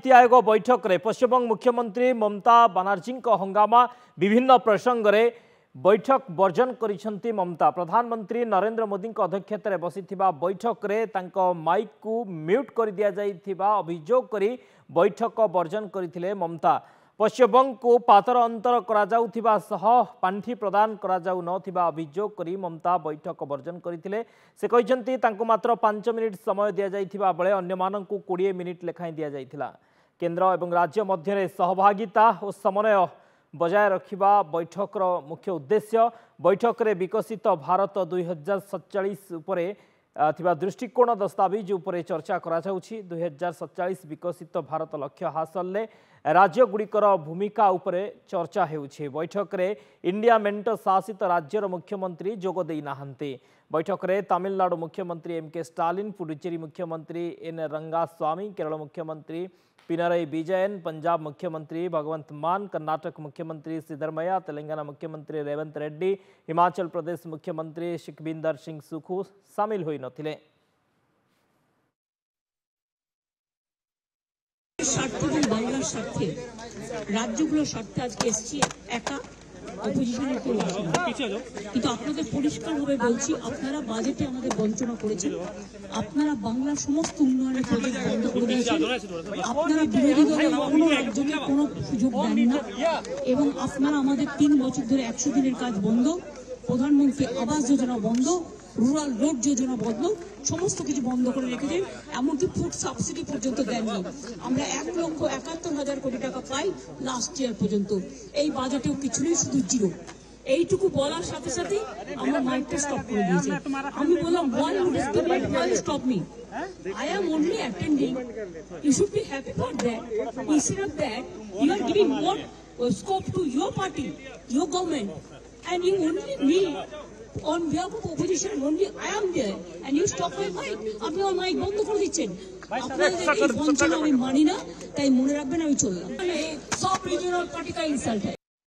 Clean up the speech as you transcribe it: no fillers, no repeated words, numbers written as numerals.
नीति आयोग बैठक में पश्चिमबंग मुख्यमंत्री ममता बनर्जी हंगामा विभिन्न प्रसंग में बैठक वर्जन करिसेंती ममता। प्रधानमंत्री नरेंद्र मोदी अध्यक्षतार बसिथिबा बैठक में माइक को म्यूट कर दिया जाइथिबा अभियोग करी बैठक वर्जन करथिले ममता। पश्चिमबंग को पातर अंतर करा सह पांठी प्रदान करा जाउ नथिबा अभियोग करी ममता बैठक वर्जन करथिले। से कहिसेंती तांको मात्र 5 मिनिट समय दिया जाइथिबा बेले अन्य माननकु 20 मिनिट लेखाई दिया जाइथिला। केंद्र एवं राज्य मध्य सहभागिता और समन्वय बजाय रखिबा बैठकर मुख्य उद्देश्य। बैठक में विकसित भारत 2047 उपरे थिबा दृष्टिकोण दस्तावेज उपरे चर्चा करा जाउछि। 2047 विकसित भारत लक्ष्य हासिल ले राज्य गुड़िकर भूमिका उपरे चर्चा हेउछि। बैठक में इंडिया मेंट शासित राज्यर मुख्यमंत्री जोग देई नाहंती। बैठक में तमिलनाडु मुख्यमंत्री एम.के. स्टालिन, पुडुचेरी मुख्यमंत्री एन. रंगास्वामी, केरल मुख्यमंत्री पिनरई विजयन, पंजाब मुख्यमंत्री भगवंत मान, कर्नाटक मुख्यमंत्री सिद्धरमैया, तेलंगाना मुख्यमंत्री रेवंत रेड्डी, हिमाचल प्रदेश मुख्यमंत्री सुखविंदर सिंह सुखू शामिल होई नथिले। বাংলার স্বার্থে রাজ্যগুলোর স্বার্থে আজকে এসেছি একা অপোজিশনের কেউ আসে না। কিন্তু আপনাদের পরিষ্কারভাবে বলছি, আপনারা বাজেটে আমাদের বঞ্চনা করেছেন। আপনারা বাংলার সমস্ত উন্নয়নের প্রজেক্ট বন্ধ করে দিয়েছেন। আপনারা বিরোধী দলের কোনো রাজ্যকে কোনো সুযোগ দেন না এবং আপনারা আমাদের 3 বছর ধরে 100 দিনের কাজ বন্ধ, প্রধানমন্ত্রী আবাস যোজনা বন্ধ, রুরাল রোড যোজনা বন্ধ, সমস্ত কিছু বন্ধ করে রেখেছেন। এমনকি ফুড সাবসিডি পর্যন্ত দেননি। আমরা 1,71,000 কোটি টাকা পাই লাস্ট ইয়ার পর্যন্ত। এই বাজেটেও কিছু নেই, শুধু জিরো। এইটুকু বলার সাথে সাথে আমার মাইকটা স্টপ করে দিয়েছে। আমি বললাম, why you discriminate, why you stop me? I am only attending. You should be happy for that. Instead of that, you are giving more scope to your party, your government, and you only me. On behalf of opposition, only I am there, and you stop my mic. আপনি আমার mic বন্ধ করে দিচ্ছেন। আপনাদের এই বঞ্চনা আমি মানি না, তাই মনে রাখবেন আমি চললাম। সব রিজিওনাল পার্টি का इंसल्ट है।